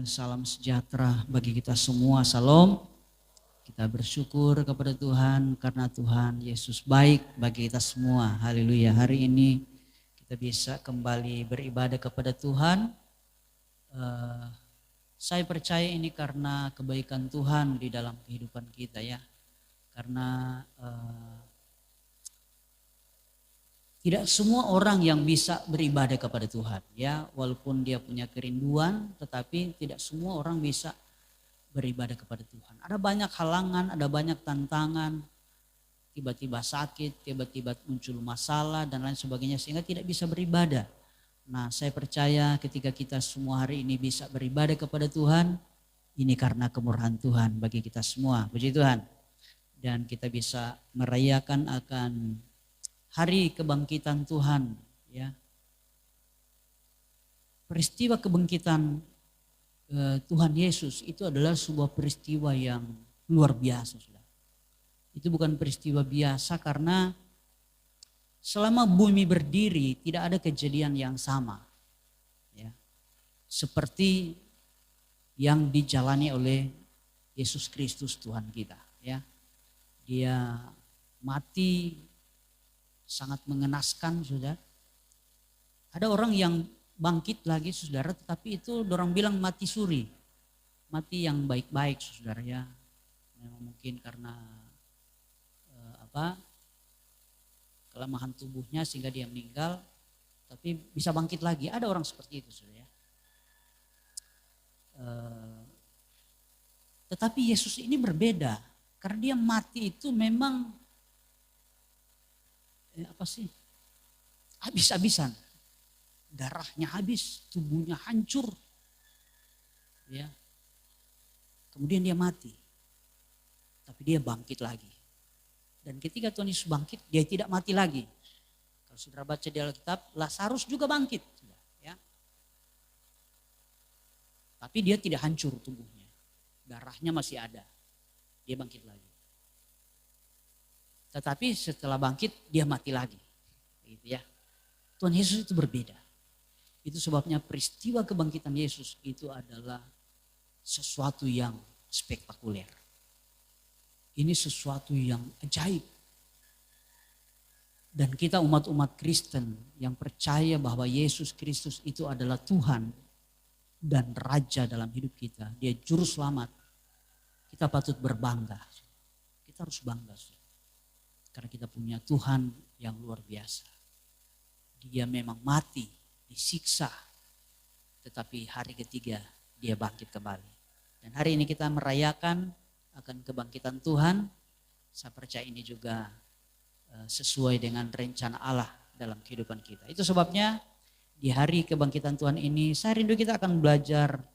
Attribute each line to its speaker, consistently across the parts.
Speaker 1: Salam sejahtera bagi kita semua. Salam. Kita bersyukur kepada Tuhan karena Tuhan Yesus baik bagi kita semua. Haleluya. Hari ini kita bisa kembali beribadah kepada Tuhan. Saya percaya ini karena kebaikan Tuhan di dalam kehidupan kita ya. Karena tidak semua orang yang bisa beribadah kepada Tuhan ya, walaupun dia punya kerinduan, tetapi tidak semua orang bisa beribadah kepada Tuhan. Ada banyak halangan, ada banyak tantangan, tiba-tiba sakit, tiba-tiba muncul masalah dan lain sebagainya sehingga tidak bisa beribadah. Nah, saya percaya ketika kita semua hari ini bisa beribadah kepada Tuhan, ini karena kemurahan Tuhan bagi kita semua. Puji Tuhan. Dan kita bisa merayakan akan hari kebangkitan Tuhan ya. Peristiwa kebangkitan Tuhan Yesus itu adalah sebuah peristiwa yang luar biasa sudah. Itu bukan peristiwa biasa karena selama bumi berdiri tidak ada kejadian yang sama ya. Seperti yang dijalani oleh Yesus Kristus Tuhan kita ya. Dia mati sangat mengenaskan saudara. Ada orang yang bangkit lagi saudara, tetapi itu orang bilang mati suri. Mati yang baik-baik saudara ya. Memang mungkin karena kelemahan tubuhnya sehingga dia meninggal, tapi bisa bangkit lagi. Ada orang seperti itu saudara ya. Tetapi Yesus ini berbeda, karena dia mati itu memang habis-habisan, darahnya habis, tubuhnya hancur, ya. Kemudian dia mati, tapi dia bangkit lagi. Dan ketika Tuhan Yesus bangkit, dia tidak mati lagi. Kalau saudara baca di Alkitab, Lazarus juga bangkit, ya. Tapi dia tidak hancur tubuhnya, darahnya masih ada, dia bangkit lagi. Tetapi setelah bangkit dia mati lagi, gitu ya. Tuhan Yesus itu berbeda. Itu sebabnya peristiwa kebangkitan Yesus itu adalah sesuatu yang spektakuler. Ini sesuatu yang ajaib. Dan kita umat-umat Kristen yang percaya bahwa Yesus Kristus itu adalah Tuhan dan Raja dalam hidup kita. Dia juru selamat. Kita patut berbangga. Kita harus bangga. Karena kita punya Tuhan yang luar biasa. Dia memang mati, disiksa. Tetapi hari ketiga dia bangkit kembali. Dan hari ini kita merayakan akan kebangkitan Tuhan. Saya percaya ini juga sesuai dengan rencana Allah dalam kehidupan kita. Itu sebabnya di hari kebangkitan Tuhan ini saya rindu kita akan belajar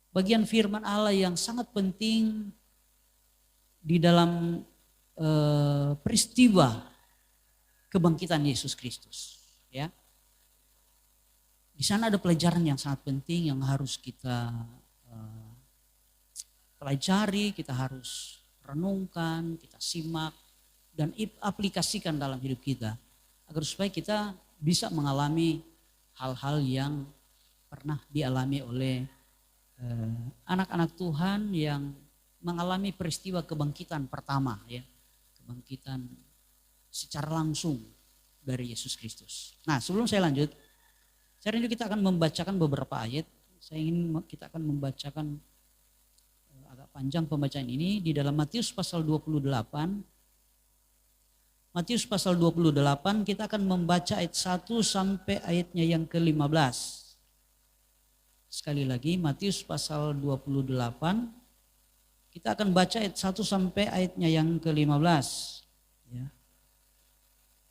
Speaker 1: bagian firman Allah yang sangat penting di dalam peristiwa kebangkitan Yesus Kristus ya. Di sana ada pelajaran yang sangat penting yang harus kita pelajari, kita harus renungkan, kita simak dan aplikasikan dalam hidup kita agar supaya kita bisa mengalami hal-hal yang pernah dialami oleh anak-anak Tuhan yang mengalami peristiwa kebangkitan pertama ya. Kebangkitan secara langsung dari Yesus Kristus. Nah, sebelum saya lanjut, saya rindu kita akan membacakan beberapa ayat. Saya ingin kita akan membacakan agak panjang pembacaan ini di dalam Matius pasal 28. Matius pasal 28 kita akan membaca ayat 1 sampai ayatnya yang ke-15. Sekali lagi Matius pasal 28 kita akan baca ayat 1 sampai ayatnya yang ke-15. Ya.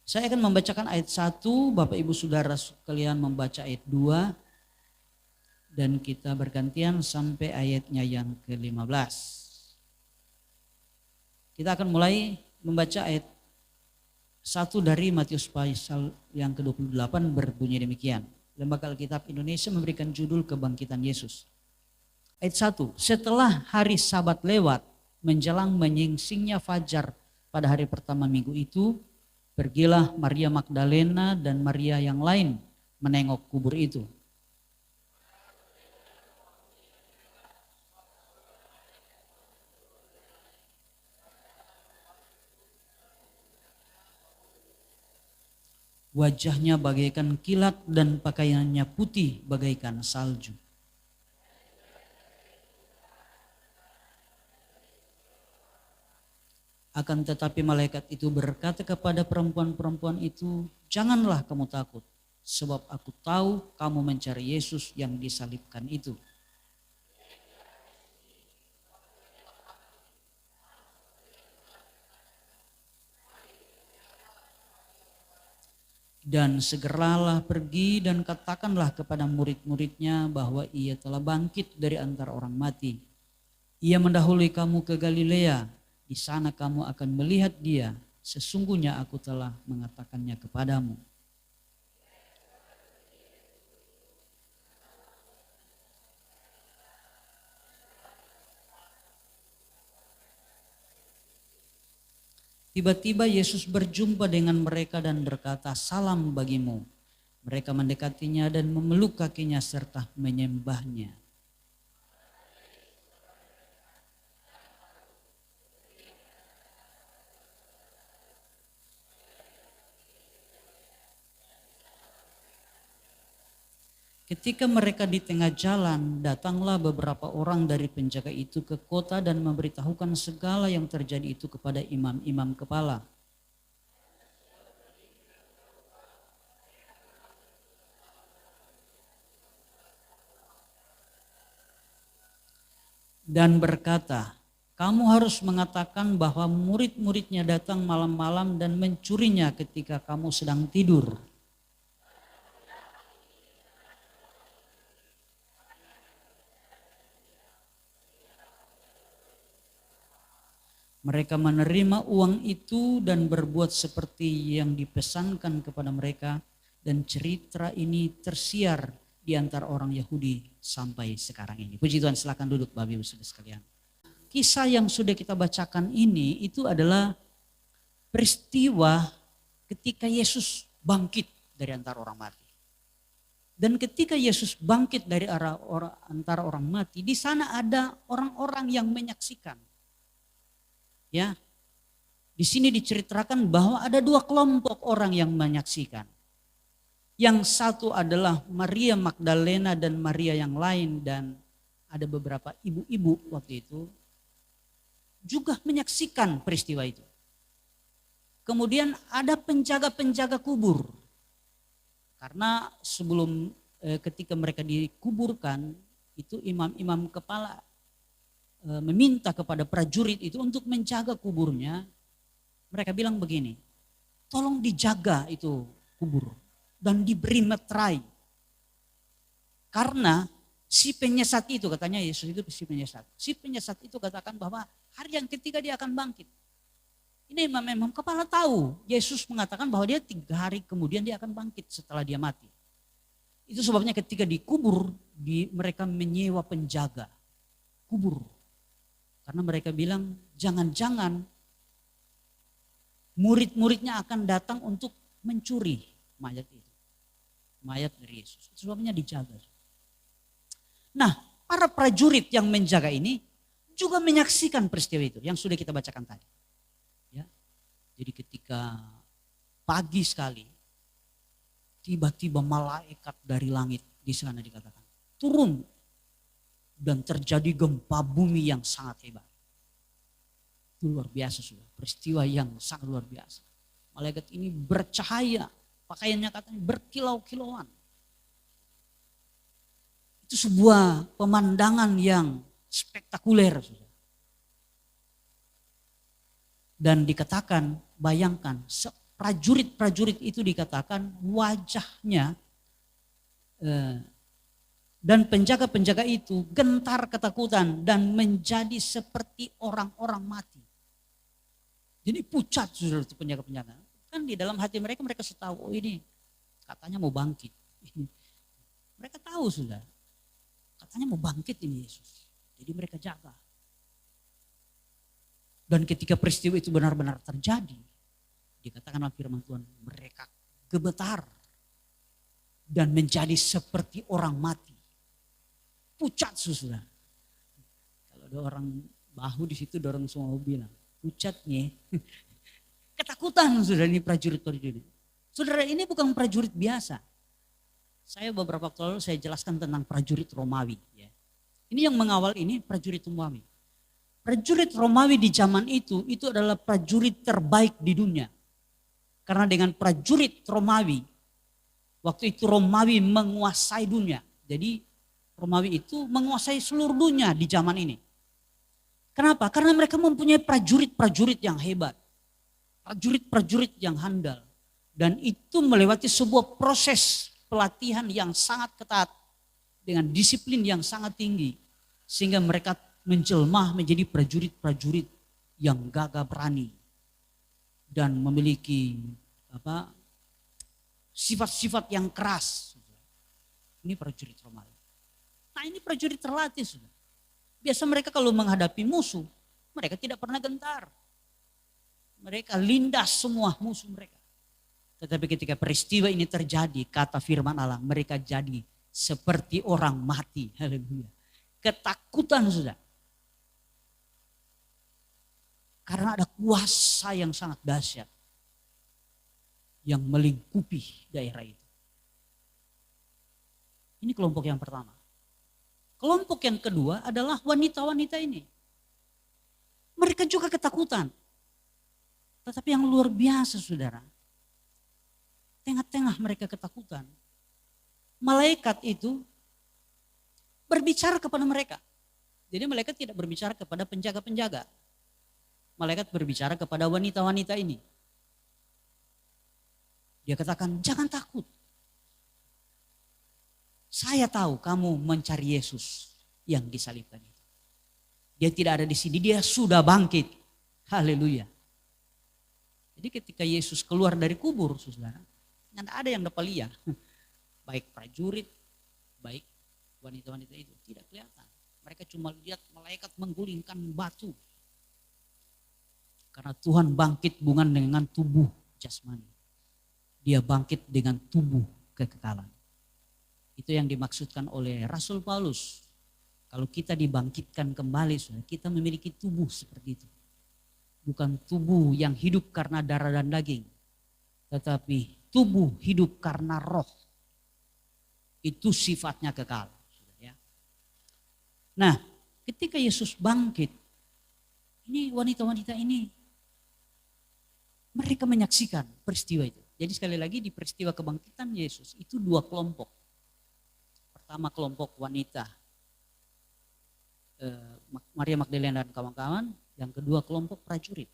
Speaker 1: Saya akan membacakan ayat 1, Bapak Ibu Saudara sekalian membaca ayat 2. Dan kita bergantian sampai ayatnya yang ke-15. Kita akan mulai membaca ayat 1 dari Matius pasal yang ke-28 berbunyi demikian. Lembaga Alkitab Indonesia memberikan judul Kebangkitan Yesus. Ayat 1, setelah hari Sabat lewat, menjelang menyingsingnya fajar pada hari pertama minggu itu, pergilah Maria Magdalena dan Maria yang lain menengok kubur itu. Wajahnya bagaikan kilat dan pakaiannya putih bagaikan salju. Akan tetapi malaikat itu berkata kepada perempuan-perempuan itu, "Janganlah kamu takut, sebab aku tahu kamu mencari Yesus yang disalibkan itu. Dan segeralah pergi dan katakanlah kepada murid-muridnya bahwa ia telah bangkit dari antara orang mati. Ia mendahului kamu ke Galilea, di sana kamu akan melihat dia. Sesungguhnya aku telah mengatakannya kepadamu." Tiba-tiba Yesus berjumpa dengan mereka dan berkata, "Salam bagimu." Mereka mendekatinya dan memeluk kakinya serta menyembahnya. Ketika mereka di tengah jalan, datanglah beberapa orang dari penjaga itu ke kota dan memberitahukan segala yang terjadi itu kepada imam-imam kepala. Dan berkata, "Kamu harus mengatakan bahwa murid-muridnya datang malam-malam dan mencurinya ketika kamu sedang tidur." Mereka menerima uang itu dan berbuat seperti yang dipesankan kepada mereka, dan cerita ini tersiar di antara orang Yahudi sampai sekarang ini. Puji Tuhan, silakan duduk Bapak Ibu Saudara sekalian. Kisah yang sudah kita bacakan ini itu adalah peristiwa ketika Yesus bangkit dari antara orang mati. Dan ketika Yesus bangkit dari antara orang mati, di sana ada orang-orang yang menyaksikan. Ya, di sini diceritakan bahwa ada dua kelompok orang yang menyaksikan. Yang satu adalah Maria Magdalena dan Maria yang lain, dan ada beberapa ibu-ibu waktu itu juga menyaksikan peristiwa itu. Kemudian ada penjaga-penjaga kubur. Karena sebelum ketika mereka dikuburkan, itu imam-imam kepala meminta kepada prajurit itu untuk menjaga kuburnya. Mereka bilang begini, "Tolong dijaga itu kubur dan diberi meterai. Karena si penyesat itu," katanya Yesus itu si penyesat. Si penyesat itu katakan bahwa hari yang ketiga dia akan bangkit. Ini imam-imam kepala tahu, Yesus mengatakan bahwa dia 3 hari kemudian dia akan bangkit setelah dia mati. Itu sebabnya ketika dikubur, mereka menyewa penjaga kubur. Karena mereka bilang jangan-jangan murid-muridnya akan datang untuk mencuri mayat itu. Mayat dari Yesus. Itu sebabnya dijaga. Nah, para prajurit yang menjaga ini juga menyaksikan peristiwa itu yang sudah kita bacakan tadi. Ya. Jadi ketika pagi sekali, tiba-tiba malaikat dari langit di sana dikatakan turun. Dan terjadi gempa bumi yang sangat hebat. Itu luar biasa sudah, peristiwa yang sangat luar biasa. Malaikat ini bercahaya, pakaiannya katanya berkilau-kilauan. Itu sebuah pemandangan yang spektakuler. Dan dikatakan, bayangkan, prajurit-prajurit itu dikatakan wajahnya dan penjaga-penjaga itu gentar ketakutan dan menjadi seperti orang-orang mati. Jadi pucat sudah itu penjaga-penjaga. Kan di dalam hati mereka tahu, oh ini katanya mau bangkit. Mereka tahu sudah, katanya mau bangkit ini Yesus. Jadi mereka jaga. Dan ketika peristiwa itu benar-benar terjadi, dikatakan firman Tuhan, mereka gemetar dan menjadi seperti orang mati. Pucat sudah. Kalau ada orang bahu di situ dorong semua bilang, pucatnya. Ketakutan sudah ini prajurit-prajurit. Saudara, ini bukan prajurit biasa. Saya beberapa waktu lalu saya jelaskan tentang prajurit Romawi. Ya. Ini yang mengawal ini prajurit Romawi. Prajurit Romawi di zaman itu adalah prajurit terbaik di dunia. Karena dengan prajurit Romawi, waktu itu Romawi menguasai dunia. Jadi Romawi itu menguasai seluruh dunia di zaman ini. Kenapa? Karena mereka mempunyai prajurit-prajurit yang hebat. Prajurit-prajurit yang handal. Dan itu melewati sebuah proses pelatihan yang sangat ketat dengan disiplin yang sangat tinggi sehingga mereka menjelma menjadi prajurit-prajurit yang gagah berani dan memiliki sifat-sifat yang keras. Ini prajurit Romawi. Nah, ini prajurit terlatih sudah. Biasa mereka kalau menghadapi musuh, mereka tidak pernah gentar. Mereka lindas semua musuh mereka. Tetapi ketika peristiwa ini terjadi, kata firman Allah, mereka jadi seperti orang mati. Haleluya. Ketakutan sudah. Karena ada kuasa yang sangat dahsyat yang melingkupi daerah itu. Ini kelompok yang pertama. Kelompok yang kedua adalah wanita-wanita ini. Mereka juga ketakutan. Tetapi yang luar biasa saudara. Tengah-tengah mereka ketakutan. Malaikat itu berbicara kepada mereka. Jadi malaikat tidak berbicara kepada penjaga-penjaga. Malaikat berbicara kepada wanita-wanita ini. Dia katakan, jangan takut. Saya tahu kamu mencari Yesus yang disalibkan itu. Dia tidak ada di sini, dia sudah bangkit. Haleluya. Jadi ketika Yesus keluar dari kubur, saudara, tidak ada yang dapat lihat. Baik prajurit, baik wanita-wanita itu tidak kelihatan. Mereka cuma lihat malaikat menggulingkan batu. Karena Tuhan bangkit bukan dengan tubuh jasmani. Dia bangkit dengan tubuh kekekalan. Itu yang dimaksudkan oleh Rasul Paulus. Kalau kita dibangkitkan kembali, kita memiliki tubuh seperti itu. Bukan tubuh yang hidup karena darah dan daging. Tetapi tubuh hidup karena roh. Itu sifatnya kekal. Nah, ketika Yesus bangkit, ini wanita-wanita ini, mereka menyaksikan peristiwa itu. Jadi sekali lagi di peristiwa kebangkitan Yesus itu dua kelompok. Pertama kelompok wanita, Maria Magdalena dan kawan-kawan. Yang kedua kelompok prajurit.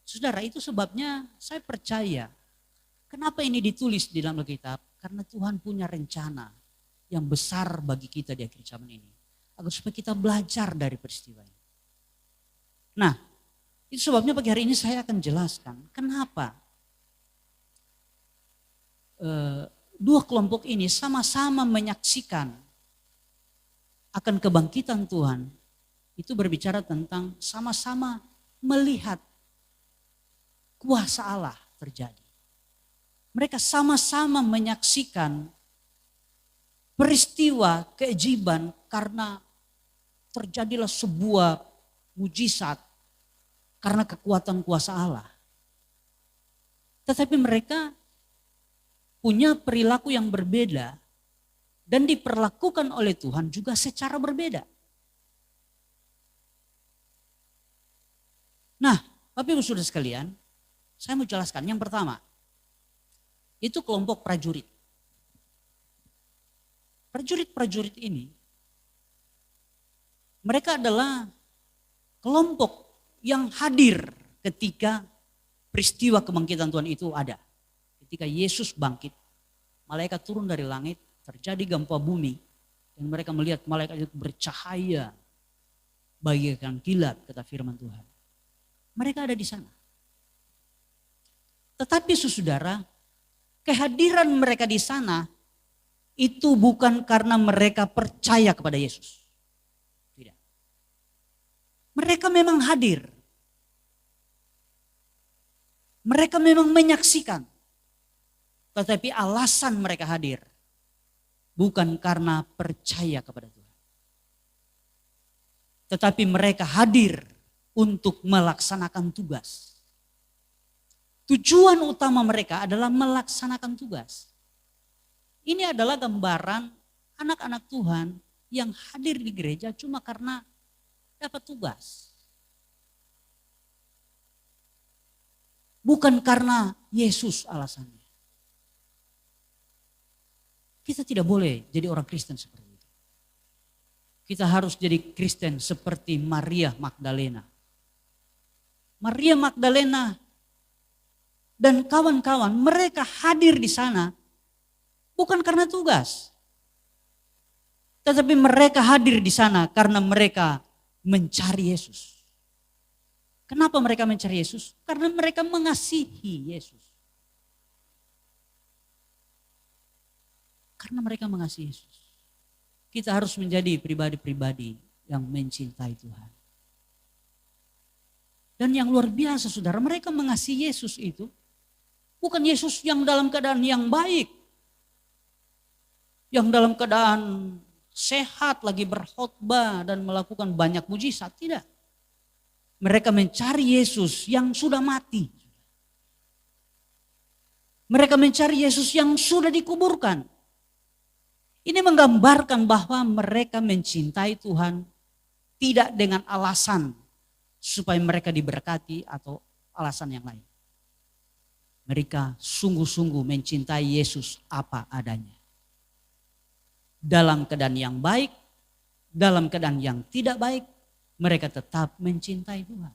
Speaker 1: Saudara, itu sebabnya saya percaya kenapa ini ditulis di dalam Alkitab. Karena Tuhan punya rencana yang besar bagi kita di akhir zaman ini. Agar supaya kita belajar dari peristiwa ini. Nah, itu sebabnya pagi hari ini saya akan jelaskan kenapa dua kelompok ini sama-sama menyaksikan akan kebangkitan Tuhan. Itu berbicara tentang sama-sama melihat kuasa Allah terjadi. Mereka sama-sama menyaksikan peristiwa keajaiban karena terjadilah sebuah mujizat karena kekuatan kuasa Allah. Tetapi mereka punya perilaku yang berbeda dan diperlakukan oleh Tuhan juga secara berbeda. Nah, Bapak Ibu Saudara sekalian, saya mau jelaskan. Yang pertama, itu kelompok prajurit. Prajurit-prajurit ini, mereka adalah kelompok yang hadir ketika peristiwa kebangkitan Tuhan itu ada. Ketika Yesus bangkit, malaikat turun dari langit, terjadi gempa bumi, dan mereka melihat malaikat itu bercahaya bagaikan kilat, kata firman Tuhan. Mereka ada di sana. Tetapi saudara, kehadiran mereka di sana itu bukan karena mereka percaya kepada Yesus. Tidak. Mereka memang hadir. Mereka memang menyaksikan. Tetapi alasan mereka hadir bukan karena percaya kepada Tuhan. Tetapi mereka hadir untuk melaksanakan tugas. Tujuan utama mereka adalah melaksanakan tugas. Ini adalah gambaran anak-anak Tuhan yang hadir di gereja cuma karena dapat tugas. Bukan karena Yesus alasannya. Kita tidak boleh jadi orang Kristen seperti itu. Kita harus jadi Kristen seperti Maria Magdalena. Maria Magdalena dan kawan-kawan, mereka hadir di sana bukan karena tugas. Tetapi mereka hadir di sana karena mereka mencari Yesus. Kenapa mereka mencari Yesus? Karena mereka mengasihi Yesus. Karena mereka mengasihi Yesus. Kita harus menjadi pribadi-pribadi yang mencintai Tuhan. Dan yang luar biasa saudara, mereka mengasihi Yesus itu bukan Yesus yang dalam keadaan yang baik. Yang dalam keadaan sehat lagi berkhotbah dan melakukan banyak mujizat, tidak. Mereka mencari Yesus yang sudah mati. Mereka mencari Yesus yang sudah dikuburkan. Ini menggambarkan bahwa mereka mencintai Tuhan tidak dengan alasan supaya mereka diberkati atau alasan yang lain. Mereka sungguh-sungguh mencintai Yesus apa adanya. Dalam keadaan yang baik, dalam keadaan yang tidak baik, mereka tetap mencintai Tuhan.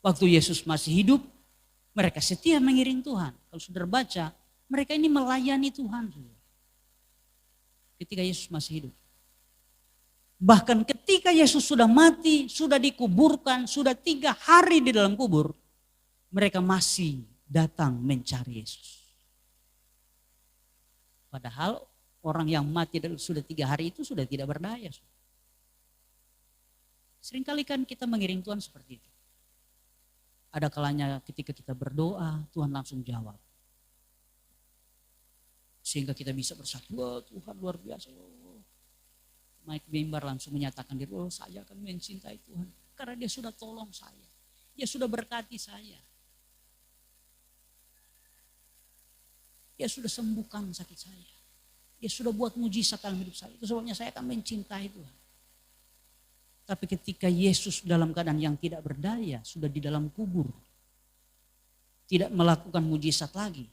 Speaker 1: Waktu Yesus masih hidup, mereka setia mengiring Tuhan. Kalau saudara baca, mereka ini melayani Tuhan. Ketika Yesus masih hidup. Bahkan ketika Yesus sudah mati, sudah dikuburkan, sudah 3 hari di dalam kubur, mereka masih datang mencari Yesus. Padahal orang yang mati sudah 3 hari itu sudah tidak berdaya. Seringkali kan kita mengiring Tuhan seperti itu. Ada kalanya ketika kita berdoa, Tuhan langsung jawab. Sehingga kita bisa bersatu, wah Tuhan luar biasa. Mike Bimbar langsung menyatakan diri, oh saya akan mencintai Tuhan. Karena dia sudah tolong saya. Dia sudah berkati saya. Dia sudah sembuhkan sakit saya. Dia sudah buat mujizat dalam hidup saya. Itu sebabnya saya akan mencintai Tuhan. Tapi ketika Yesus dalam keadaan yang tidak berdaya, sudah di dalam kubur, tidak melakukan mujizat lagi.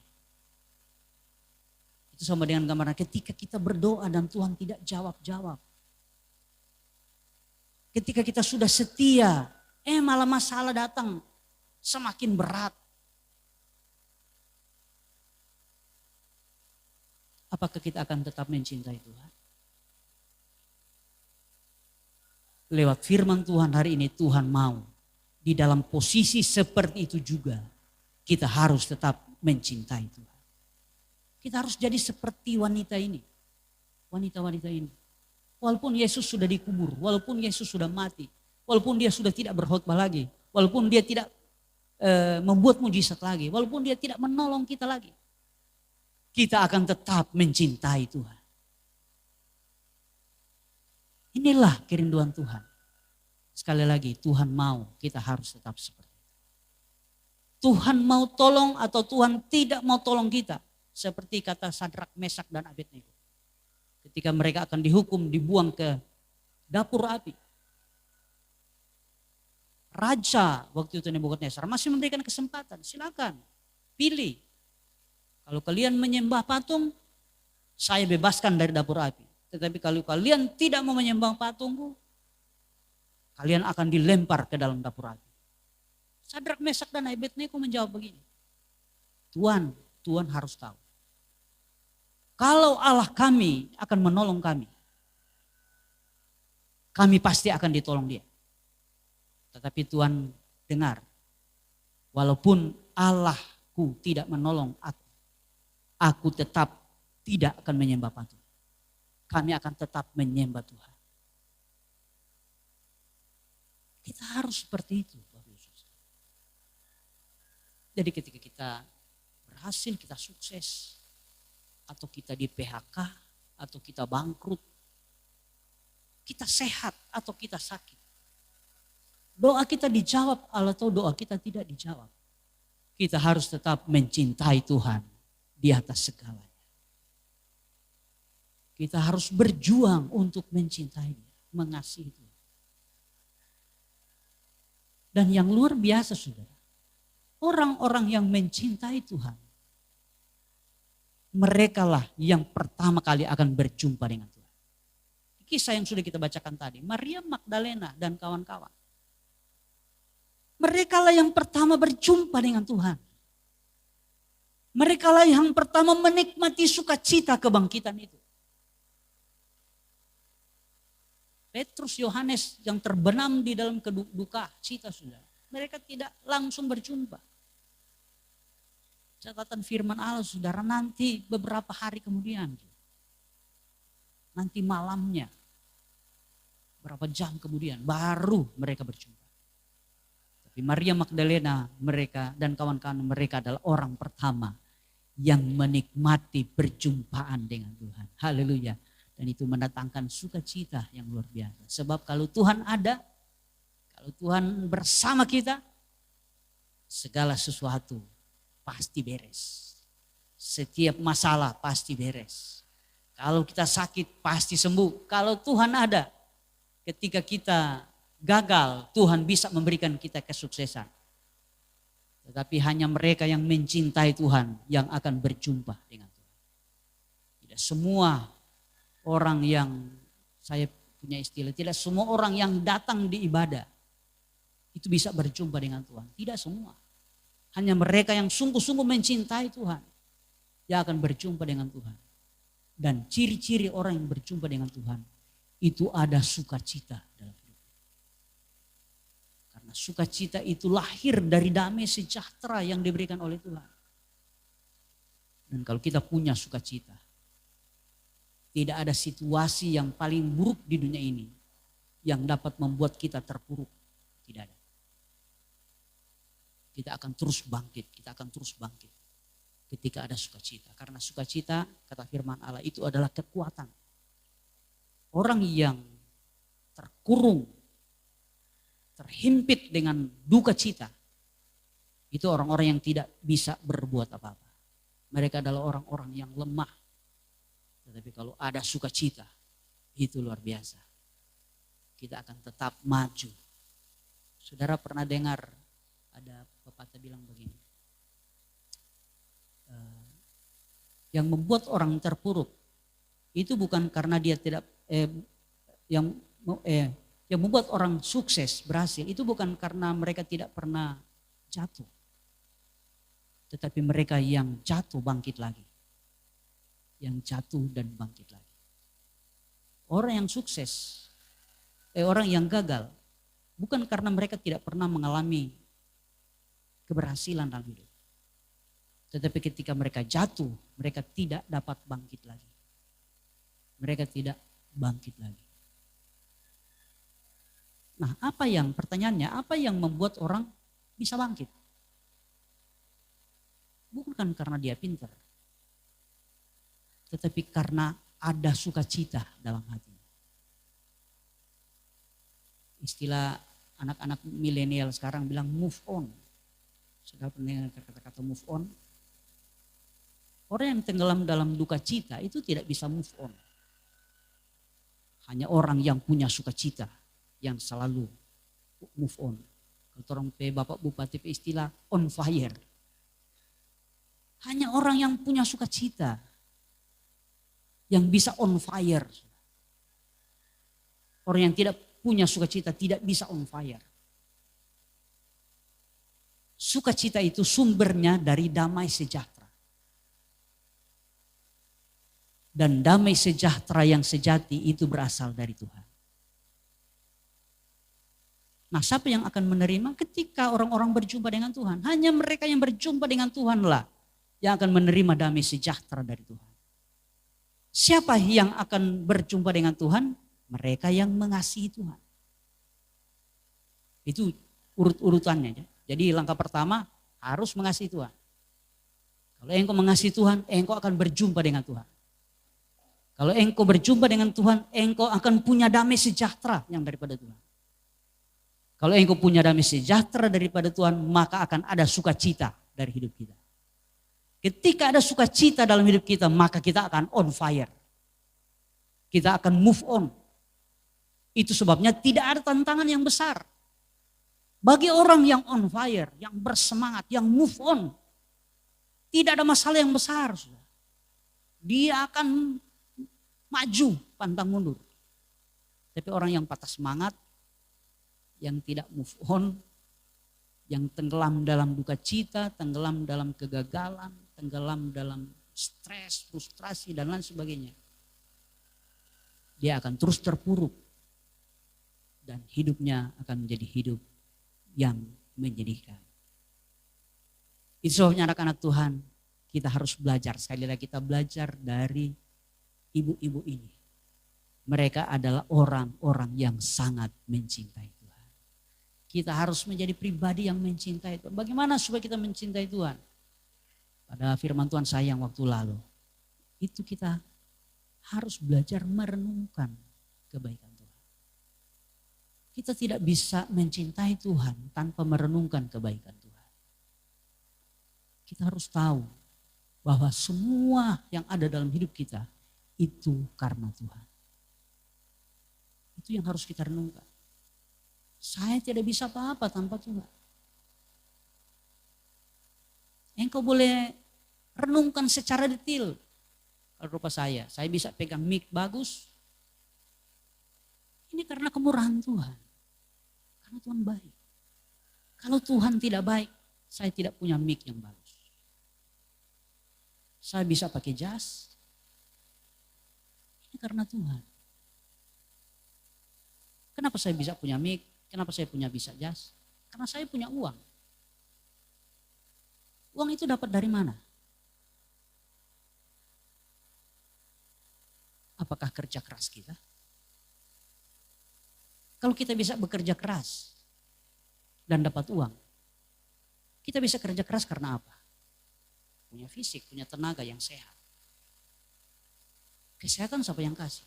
Speaker 1: Itu sama dengan gambaran ketika kita berdoa dan Tuhan tidak jawab-jawab. Ketika kita sudah setia, malah masalah datang semakin berat. Apakah kita akan tetap mencintai Tuhan? Lewat firman Tuhan hari ini Tuhan mau di dalam posisi seperti itu juga kita harus tetap mencintai Tuhan. Kita harus jadi seperti wanita ini. Wanita-wanita ini. Walaupun Yesus sudah dikubur, walaupun Yesus sudah mati, walaupun dia sudah tidak berkhotbah lagi, walaupun dia tidak membuat mujizat lagi, walaupun dia tidak menolong kita lagi. Kita akan tetap mencintai Tuhan. Inilah kerinduan Tuhan. Sekali lagi Tuhan mau kita harus tetap seperti itu. Tuhan mau tolong atau Tuhan tidak mau tolong kita. Seperti kata Sadrak, Mesak dan Abednego. Ketika mereka akan dihukum, dibuang ke dapur api. Raja waktu itu Nebukadnezar masih memberikan kesempatan. Silakan pilih. Kalau kalian menyembah patung, saya bebaskan dari dapur api. Tetapi kalau kalian tidak mau menyembah patungku, kalian akan dilempar ke dalam dapur api. Sadrak, Mesak dan Abednego menjawab begini. Tuhan harus tahu. Kalau Allah kami akan menolong kami pasti akan ditolong dia. Tetapi Tuhan dengar, walaupun Allahku tidak menolong aku tetap tidak akan menyembah patung. Kami akan tetap menyembah Tuhan. Kita harus seperti itu. Jadi ketika kita berhasil, kita sukses, atau kita di PHK, atau kita bangkrut, kita sehat atau kita sakit, doa kita dijawab atau doa kita tidak dijawab. kita harus tetap mencintai Tuhan di atas segalanya. Kita harus berjuang untuk mencintai Dia, mengasihi Dia. Dan yang luar biasa saudara, orang-orang yang mencintai Tuhan, merekalah yang pertama kali akan berjumpa dengan Tuhan. Kisah yang sudah kita bacakan tadi, Maria Magdalena dan kawan-kawan. Merekalah yang pertama berjumpa dengan Tuhan. Merekalah yang pertama menikmati sukacita kebangkitan itu. Petrus, Yohanes yang terbenam di dalam duka cita sudah. Mereka tidak langsung berjumpa. Catatan firman Allah saudara, nanti beberapa hari kemudian. Nanti malamnya. Berapa jam kemudian baru mereka berjumpa. Tapi Maria Magdalena mereka dan kawan-kawan mereka adalah orang pertama yang menikmati perjumpaan dengan Tuhan. Haleluya. Dan itu mendatangkan sukacita yang luar biasa. Sebab kalau Tuhan ada, kalau Tuhan bersama kita, segala sesuatu pasti beres. Setiap masalah pasti beres. Kalau kita sakit pasti sembuh. Kalau Tuhan ada, ketika kita gagal, Tuhan bisa memberikan kita kesuksesan. Tetapi hanya mereka yang mencintai Tuhan yang akan berjumpa dengan Tuhan. Tidak semua orang yang, saya punya istilah, tidak semua orang yang datang di ibadah itu bisa berjumpa dengan Tuhan. Tidak semua. Hanya mereka yang sungguh-sungguh mencintai Tuhan yang akan berjumpa dengan Tuhan. Dan ciri-ciri orang yang berjumpa dengan Tuhan itu ada sukacita dalam hidup. Karena sukacita itu lahir dari damai sejahtera yang diberikan oleh Tuhan. Dan kalau kita punya sukacita, tidak ada situasi yang paling buruk di dunia ini yang dapat membuat kita terpuruk. Tidak ada. Kita akan terus bangkit, kita akan terus bangkit ketika ada sukacita. Karena sukacita, kata firman Allah, itu adalah kekuatan. Orang yang terkurung, terhimpit dengan duka cita, itu orang-orang yang tidak bisa berbuat apa-apa. Mereka adalah orang-orang yang lemah. Tetapi kalau ada sukacita, itu luar biasa. Kita akan tetap maju. Saudara pernah dengar ada pepatah bilang begini. Yang membuat orang terpuruk itu bukan karena dia tidak yang membuat orang sukses berhasil itu bukan karena mereka tidak pernah jatuh. Tetapi mereka yang jatuh bangkit lagi. Yang jatuh dan bangkit lagi. Orang yang sukses, orang yang gagal, bukan karena mereka tidak pernah mengalami keberhasilan dalam hidup. Tetapi ketika mereka jatuh, mereka tidak dapat bangkit lagi. Mereka tidak bangkit lagi. Nah, pertanyaannya, apa yang membuat orang bisa bangkit? Bukan karena dia pintar. Tetapi karena ada sukacita dalam hatinya. Istilah anak-anak milenial sekarang bilang move on. Sudah pernah kata-kata move on? Orang yang tenggelam dalam duka cita itu tidak bisa move on. Hanya orang yang punya sukacita yang selalu move on. Kalau orang Bapak Bupati istilah on fire. Hanya orang yang punya sukacita yang bisa on fire. Orang yang tidak punya sukacita tidak bisa on fire. Sukacita itu sumbernya dari damai sejahtera. Dan damai sejahtera yang sejati itu berasal dari Tuhan. Nah, siapa yang akan menerima ketika orang-orang berjumpa dengan Tuhan? Hanya mereka yang berjumpa dengan Tuhanlah yang akan menerima damai sejahtera dari Tuhan. Siapa yang akan berjumpa dengan Tuhan? Mereka yang mengasihi Tuhan. Itu urut-urutannya. Jadi langkah pertama harus mengasihi Tuhan. Kalau engkau mengasihi Tuhan, engkau akan berjumpa dengan Tuhan. Kalau engkau berjumpa dengan Tuhan, engkau akan punya damai sejahtera yang daripada Tuhan. Kalau engkau punya damai sejahtera daripada Tuhan, maka akan ada sukacita dari hidup kita. Ketika ada sukacita dalam hidup kita, maka kita akan on fire. Kita akan move on. Itu sebabnya tidak ada tantangan yang besar. Bagi orang yang on fire, yang bersemangat, yang move on, tidak ada masalah yang besar. Dia akan maju, pantang mundur. Tapi orang yang patah semangat, yang tidak move on, yang tenggelam dalam duka cita, tenggelam dalam kegagalan, tenggelam dalam stres, frustrasi dan lain sebagainya. Dia akan terus terpuruk dan hidupnya akan menjadi hidup yang menyedihkan. Itu sebabnya anak-anak Tuhan, kita harus belajar. Sekali lagi kita belajar dari ibu-ibu ini. Mereka adalah orang-orang yang sangat mencintai Tuhan. Kita harus menjadi pribadi yang mencintai Tuhan. Bagaimana supaya kita mencintai Tuhan? Pada firman Tuhan sayang waktu lalu, itu kita harus belajar merenungkan kebaikan Tuhan. Kita tidak bisa mencintai Tuhan tanpa merenungkan kebaikan Tuhan. Kita harus tahu bahwa semua yang ada dalam hidup kita itu karena Tuhan. Itu yang harus kita renungkan. Saya tidak bisa apa-apa tanpa Tuhan. Engkau boleh renungkan secara detail. Kalau rupa saya bisa pegang mic bagus. Ini karena kemurahan Tuhan. Karena Tuhan baik. Kalau Tuhan tidak baik, saya tidak punya mic yang bagus. Saya bisa pakai jas. Ini karena Tuhan. Kenapa saya bisa punya mic? Kenapa saya bisa jas? Karena saya punya uang. Uang itu dapat dari mana? Apakah kerja keras kita? Kalau kita bisa bekerja keras dan dapat uang, kita bisa kerja keras karena apa? Punya fisik, punya tenaga yang sehat. Kesehatan siapa yang kasih?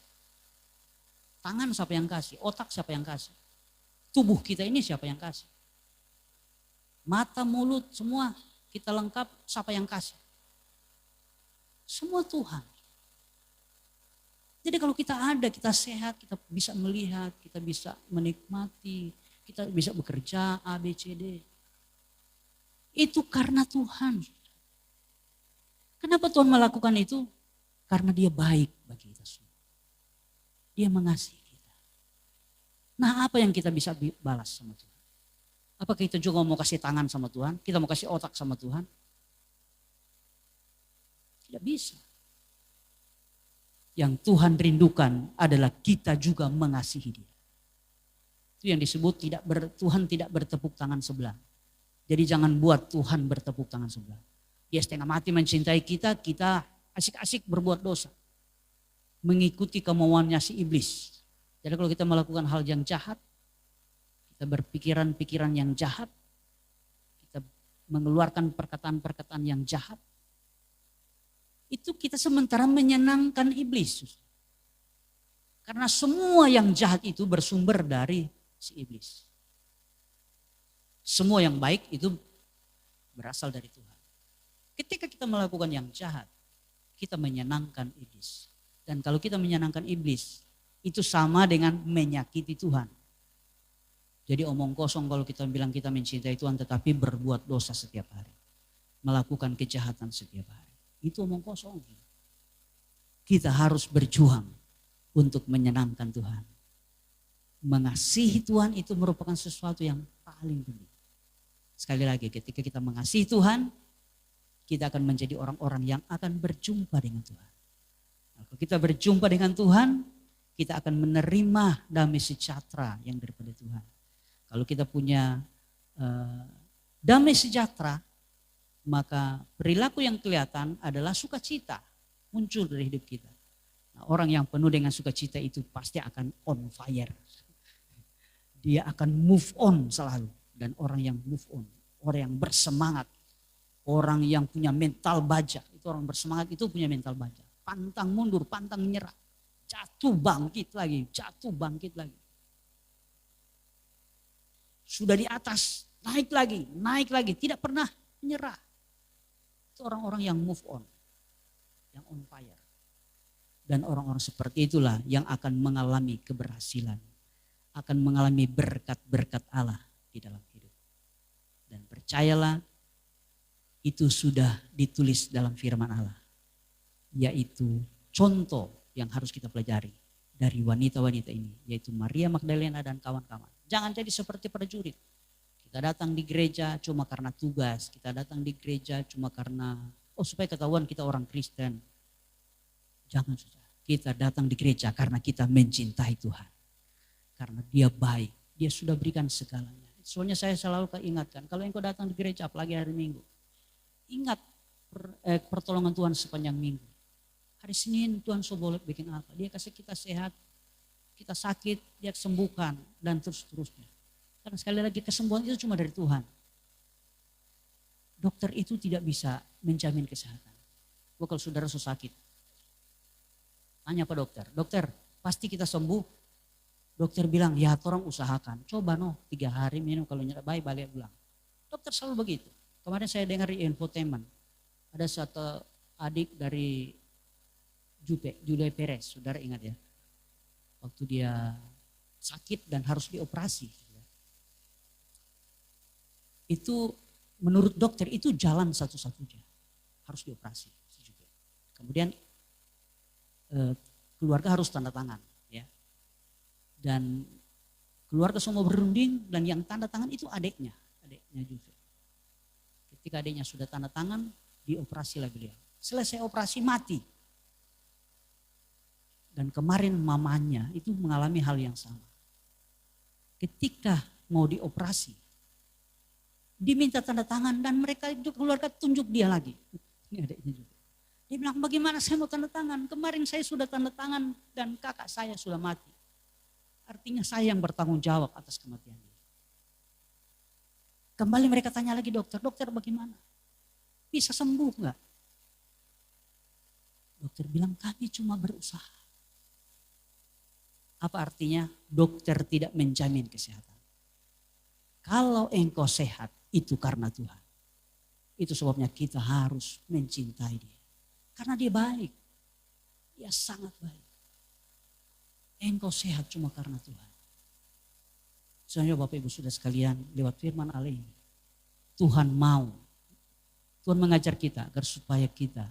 Speaker 1: Tangan siapa yang kasih? Otak siapa yang kasih? Tubuh kita ini siapa yang kasih? Mata, mulut, semua kita lengkap, siapa yang kasih? Semua Tuhan. Jadi kalau kita ada, kita sehat, kita bisa melihat, kita bisa menikmati, kita bisa bekerja A, B, C, D. Itu karena Tuhan. Kenapa Tuhan melakukan itu? Karena Dia baik bagi kita semua. Dia mengasihi kita. Nah, apa yang kita bisa balas sama Tuhan? Apakah kita juga mau kasih tangan sama Tuhan? Kita mau kasih otak sama Tuhan? Tidak bisa. Yang Tuhan rindukan adalah kita juga mengasihi Dia. Itu yang disebut Tuhan tidak bertepuk tangan sebelah. Jadi jangan buat Tuhan bertepuk tangan sebelah. Dia setengah mati mencintai kita, kita asik-asik berbuat dosa. Mengikuti kemauannya si iblis. Jadi kalau kita melakukan hal yang jahat, kita berpikiran-pikiran yang jahat, kita mengeluarkan perkataan-perkataan yang jahat, itu kita sementara menyenangkan iblis. Karena semua yang jahat itu bersumber dari si iblis. Semua yang baik itu berasal dari Tuhan. Ketika kita melakukan yang jahat, kita menyenangkan iblis. Dan kalau kita menyenangkan iblis, itu sama dengan menyakiti Tuhan. Jadi omong kosong kalau kita bilang kita mencintai Tuhan tetapi berbuat dosa setiap hari. Melakukan kejahatan setiap hari. Itu omong kosong. Kita harus berjuang untuk menyenangkan Tuhan. Mengasihi Tuhan itu merupakan sesuatu yang paling penting. Sekali lagi ketika kita mengasihi Tuhan, kita akan menjadi orang-orang yang akan berjumpa dengan Tuhan. Kalau kita berjumpa dengan Tuhan, kita akan menerima damai sejahtera yang daripada Tuhan. Kalau kita punya damai sejahtera, maka perilaku yang kelihatan adalah sukacita muncul dari hidup kita. Nah, orang yang penuh dengan sukacita itu pasti akan on fire. Dia akan move on selalu. Dan orang yang move on, orang yang bersemangat, orang yang punya mental baja, itu orang bersemangat itu punya mental baja. Pantang mundur, pantang menyerah. Jatuh bangkit lagi, jatuh bangkit lagi. Sudah di atas, naik lagi, tidak pernah menyerah. Itu orang-orang yang move on, yang on fire. Dan orang-orang seperti itulah yang akan mengalami keberhasilan, akan mengalami berkat-berkat Allah di dalam hidup. Dan percayalah, itu sudah ditulis dalam firman Allah, yaitu contoh yang harus kita pelajari dari wanita-wanita ini, yaitu Maria Magdalena dan kawan-kawan. Jangan jadi seperti prajurit. Kita datang di gereja cuma karena tugas, kita datang di gereja cuma karena supaya ketahuan kita orang Kristen. Jangan, saudara. Kita datang di gereja karena kita mencintai Tuhan. Karena Dia baik, Dia sudah berikan segalanya. Soalnya saya selalu ingatkan, kalau engkau datang di gereja apalagi hari Minggu, ingat pertolongan Tuhan sepanjang minggu. Hari Senin Tuhan boleh bikin apa? Dia kasih kita sehat, kita sakit, Dia sembuhkan dan terus-terusnya. Karena sekali lagi kesembuhan itu cuma dari Tuhan. Dokter itu tidak bisa menjamin kesehatan. Kalau saudara sakit, tanya Pak dokter, dokter pasti kita sembuh? Dokter bilang, ya orang usahakan. Coba 3 hari minum, kalau nyerah baik balik pulang. Dokter selalu begitu. Kemarin saya dengar di infotainment, ada satu adik dari Julia Perez, saudara ingat ya. Waktu dia sakit dan harus dioperasi. Itu menurut dokter itu jalan satu-satunya, harus dioperasi. Kemudian keluarga harus tanda tangan. Ya. Dan keluarga semua berunding dan yang tanda tangan itu adiknya juga. Ketika adiknya sudah tanda tangan, dioperasilah beliau. Selesai operasi mati. Dan kemarin mamanya itu mengalami hal yang sama. Ketika mau dioperasi, diminta tanda tangan dan mereka itu keluarga tunjuk dia lagi. Ini adiknya juga. Dia bilang, bagaimana saya mau tanda tangan? Kemarin saya sudah tanda tangan dan kakak saya sudah mati. Artinya saya yang bertanggung jawab atas kematian dia. Kembali mereka tanya lagi dokter bagaimana? Bisa sembuh enggak? Dokter bilang kami cuma berusaha. Apa artinya? Dokter tidak menjamin kesehatan. Kalau engkau sehat itu karena Tuhan. Itu sebabnya kita harus mencintai Dia. Karena Dia baik. Dia sangat baik. Engkau sehat cuma karena Tuhan. Soalnya Bapak Ibu Saudara sekalian, lewat firman Allah ini, Tuhan mengajar kita agar supaya kita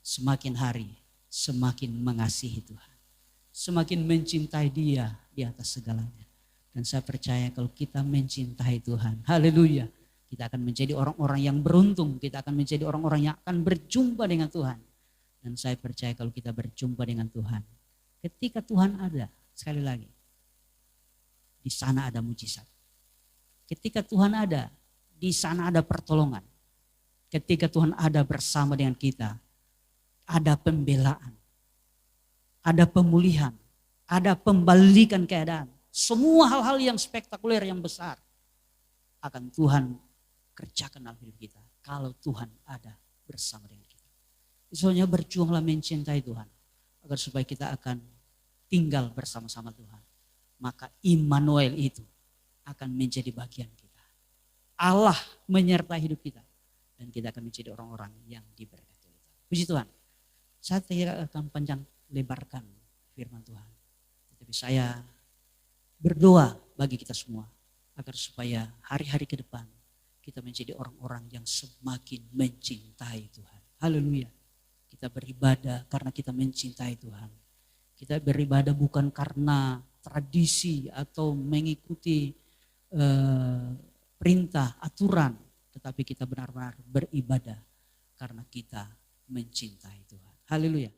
Speaker 1: semakin hari semakin mengasihi Tuhan. Semakin mencintai Dia di atas segalanya. Dan saya percaya kalau kita mencintai Tuhan, haleluya, kita akan menjadi orang-orang yang beruntung, kita akan menjadi orang-orang yang akan berjumpa dengan Tuhan. Dan saya percaya kalau kita berjumpa dengan Tuhan, ketika Tuhan ada, sekali lagi, di sana ada mujizat. Ketika Tuhan ada, di sana ada pertolongan. Ketika Tuhan ada bersama dengan kita, ada pembelaan, ada pemulihan, ada pembalikan keadaan. Semua hal-hal yang spektakuler, yang besar, akan Tuhan kerjakan dalam hidup kita. Kalau Tuhan ada bersama dengan kita. Soalnya berjuanglah mencintai Tuhan, agar supaya kita akan tinggal bersama-sama Tuhan. Maka Immanuel itu akan menjadi bagian kita. Allah menyertai hidup kita. Dan kita akan menjadi orang-orang yang diberkati oleh Tuhan. Puji Tuhan. Saya tidak akan panjang lebarkan firman Tuhan. Tetapi saya berdoa bagi kita semua. Agar supaya hari-hari ke depan kita menjadi orang-orang yang semakin mencintai Tuhan. Haleluya. Kita beribadah karena kita mencintai Tuhan. Kita beribadah bukan karena tradisi atau mengikuti perintah, aturan. Tetapi kita benar-benar beribadah karena kita mencintai Tuhan. Haleluya.